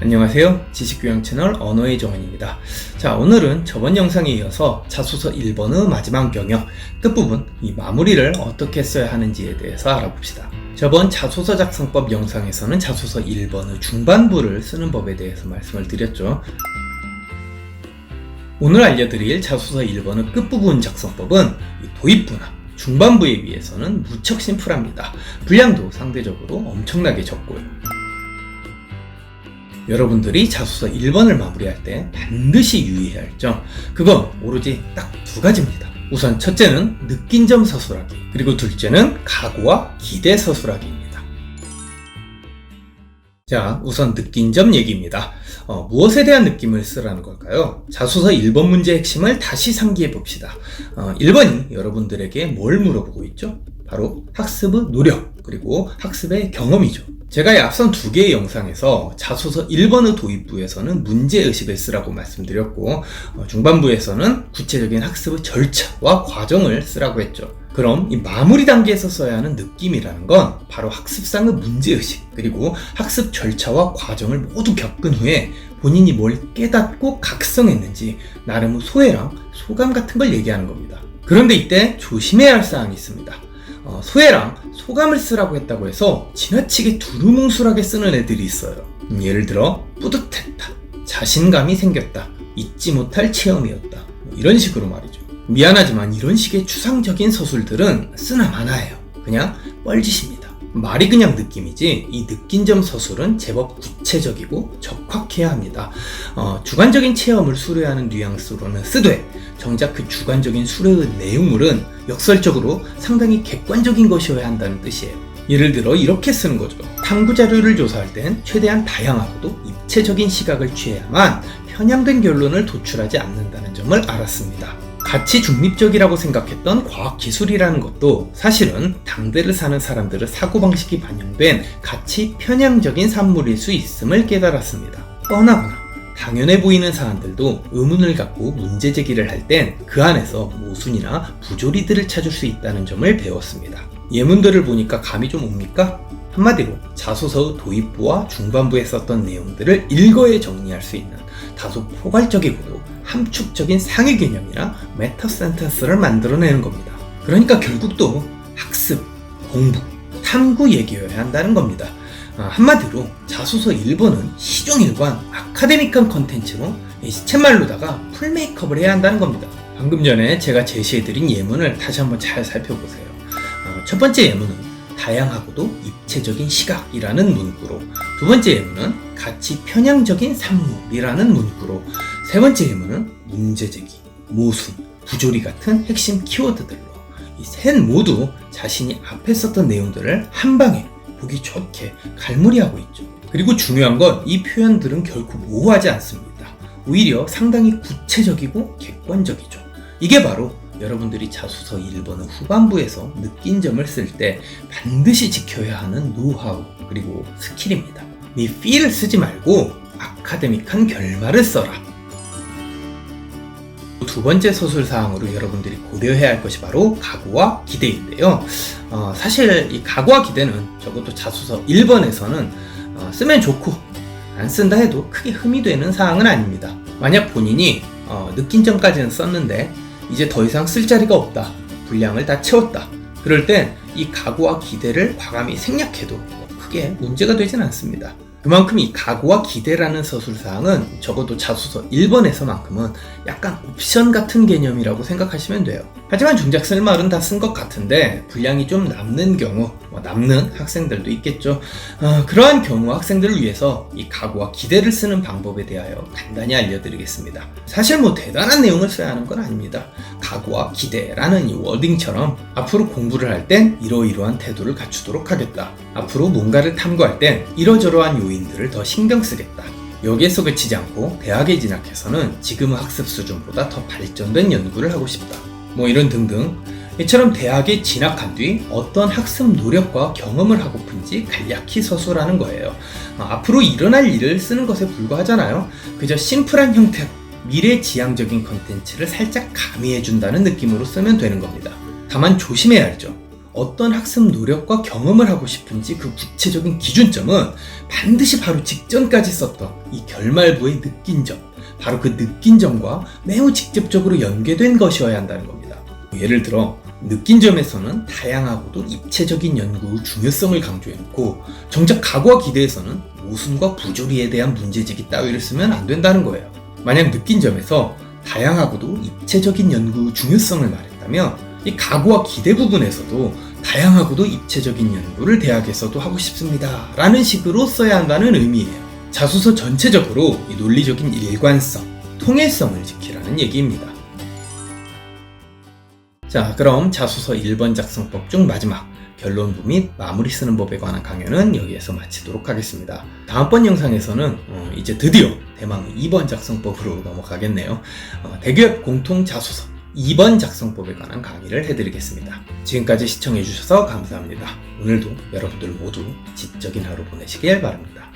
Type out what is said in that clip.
안녕하세요. 지식교양 채널 언어의 정원입니다. 자, 오늘은 저번 영상에 이어서 자소서 1번의 마지막 영역 끝부분 이 마무리를 어떻게 써야 하는지에 대해서 알아봅시다. 저번 자소서 작성법 영상에서는 자소서 1번의 중반부를 쓰는 법에 대해서 말씀을 드렸죠. 오늘 알려드릴 자소서 1번의 끝부분 작성법은 이 도입부나 중반부에 비해서는 무척 심플합니다. 분량도 상대적으로 엄청나게 적고요. 여러분들이 자소서 1번을 마무리할 때 반드시 유의해야 할 점, 그건 오로지 딱 두 가지입니다. 우선 첫째는 느낀 점 서술하기, 그리고 둘째는 각오와 기대 서술하기입니다. 자, 우선 느낀 점 얘기입니다. 무엇에 대한 느낌을 쓰라는 걸까요? 자소서 1번 문제의 핵심을 다시 상기해 봅시다. 1번이 여러분들에게 뭘 물어보고 있죠? 바로 학습의 노력, 그리고 학습의 경험이죠. 제가 앞선 두 개의 영상에서 자소서 1번의 도입부에서는 문제의식을 쓰라고 말씀드렸고, 중반부에서는 구체적인 학습의 절차와 과정을 쓰라고 했죠. 그럼 이 마무리 단계에서 써야 하는 느낌이라는 건 바로 학습상의 문제의식, 그리고 학습 절차와 과정을 모두 겪은 후에 본인이 뭘 깨닫고 각성했는지 나름의 소회랑 소감 같은 걸 얘기하는 겁니다. 그런데 이때 조심해야 할 사항이 있습니다. 소회랑 소감을 쓰라고 했다고 해서 지나치게 두루뭉술하게 쓰는 애들이 있어요. 예를 들어 뿌듯했다, 자신감이 생겼다, 잊지 못할 체험이었다, 이런 식으로 말이죠. 미안하지만 이런 식의 추상적인 서술들은 쓰나 마나예요. 그냥 뻘짓입니다. 말이 그냥 느낌이지 이 느낀 점 서술은 제법 구체적이고 적확해야 합니다. 주관적인 체험을 수료하는 뉘앙스로는 쓰되 정작 그 주관적인 수료의 내용물은 역설적으로 상당히 객관적인 것이어야 한다는 뜻이에요. 예를 들어 이렇게 쓰는 거죠. 탐구 자료를 조사할 땐 최대한 다양하고도 입체적인 시각을 취해야만 편향된 결론을 도출하지 않는다는 점을 알았습니다. 가치 중립적이라고 생각했던 과학기술이라는 것도 사실은 당대를 사는 사람들의 사고방식이 반영된 가치 편향적인 산물일 수 있음을 깨달았습니다. 뻔하거나 당연해 보이는 사안들도 의문을 갖고 문제 제기를 할 땐 그 안에서 모순이나 부조리들을 찾을 수 있다는 점을 배웠습니다. 예문들을 보니까 감이 좀 옵니까? 한마디로 자소서의 도입부와 중반부에 썼던 내용들을 일거에 정리할 수 있는 다소 포괄적이고도 함축적인 상위 개념이나 메타 센텐스를 만들어내는 겁니다. 그러니까 결국 또 학습, 공부, 탐구 얘기여야 한다는 겁니다. 한마디로 자소서 1번은 시종일관 아카데믹한 컨텐츠로 시쳇말로다가 풀 메이크업을 해야 한다는 겁니다. 방금 전에 제가 제시해드린 예문을 다시 한번 잘 살펴보세요. 첫 번째 예문은 다양하고도 입체적인 시각이라는 문구로, 두 번째 예문은 가치 편향적인 산물이라는 문구로, 세 번째 예문은 문제제기, 모순, 부조리 같은 핵심 키워드들로 이 셋 모두 자신이 앞에 썼던 내용들을 한 방에 보기 좋게 갈무리하고 있죠. 그리고 중요한 건 이 표현들은 결코 모호하지 않습니다. 오히려 상당히 구체적이고 객관적이죠. 이게 바로 여러분들이 자소서 1번의 후반부에서 느낀 점을 쓸 때 반드시 지켜야 하는 노하우, 그리고 스킬입니다. 이 feel을 쓰지 말고 아카데믹한 결말을 써라. 두 번째 서술사항으로 여러분들이 고려해야 할 것이 바로 각오와 기대인데요. 사실 이 각오와 기대는 적어도 자소서 1번에서는 쓰면 좋고 안 쓴다 해도 크게 흠이 되는 사항은 아닙니다. 만약 본인이 느낀 점까지는 썼는데 이제 더 이상 쓸 자리가 없다, 분량을 다 채웠다, 그럴 땐 이 각오와 기대를 과감히 생략해도 크게 문제가 되진 않습니다. 그만큼 이 각오와 기대라는 서술사항은 적어도 자소서 1번에서만큼은 약간 옵션 같은 개념이라고 생각하시면 돼요. 하지만 정작 쓸 말은 다 쓴 것 같은데 분량이 좀 남는 경우, 남는 학생들도 있겠죠. 그러한 경우 학생들을 위해서 이 각오와 기대를 쓰는 방법에 대하여 간단히 알려드리겠습니다. 사실 대단한 내용을 써야 하는 건 아닙니다. 각오와 기대라는 이 워딩처럼 앞으로 공부를 할 땐 이러이러한 태도를 갖추도록 하겠다, 앞으로 뭔가를 탐구할 땐 이러저러한 요인들을 더 신경 쓰겠다, 여기에서 그치지 않고 대학에 진학해서는 지금의 학습 수준보다 더 발전된 연구를 하고 싶다, 이런 등등. 이처럼 대학에 진학한 뒤 어떤 학습 노력과 경험을 하고픈지 간략히 서술하는 거예요. 앞으로 일어날 일을 쓰는 것에 불과하잖아요. 그저 심플한 형태로 미래지향적인 컨텐츠를 살짝 가미해준다는 느낌으로 쓰면 되는 겁니다. 다만 조심해야 할죠. 어떤 학습 노력과 경험을 하고 싶은지 그 구체적인 기준점은 반드시 바로 직전까지 썼던 이 결말부의 느낀 점, 바로 그 느낀 점과 매우 직접적으로 연계된 것이어야 한다는 겁니다. 예를 들어 느낀 점에서는 다양하고도 입체적인 연구의 중요성을 강조해놓고 정작 각오와 기대에서는 모순과 부조리에 대한 문제제기 따위를 쓰면 안 된다는 거예요. 만약 느낀 점에서 다양하고도 입체적인 연구의 중요성을 말했다면 이 각오와 기대 부분에서도 다양하고도 입체적인 연구를 대학에서도 하고 싶습니다 라는 식으로 써야 한다는 의미예요. 자소서 전체적으로 이 논리적인 일관성, 통일성을 지키라는 얘기입니다. 자, 그럼 자소서 1번 작성법 중 마지막 결론부 및 마무리 쓰는 법에 관한 강연은 여기에서 마치도록 하겠습니다. 다음번 영상에서는 이제 드디어 대망 2번 작성법으로 넘어가겠네요. 대기업 공통 자소서 2번 작성법에 관한 강의를 해드리겠습니다. 지금까지 시청해주셔서 감사합니다. 오늘도 여러분들 모두 지적인 하루 보내시길 바랍니다.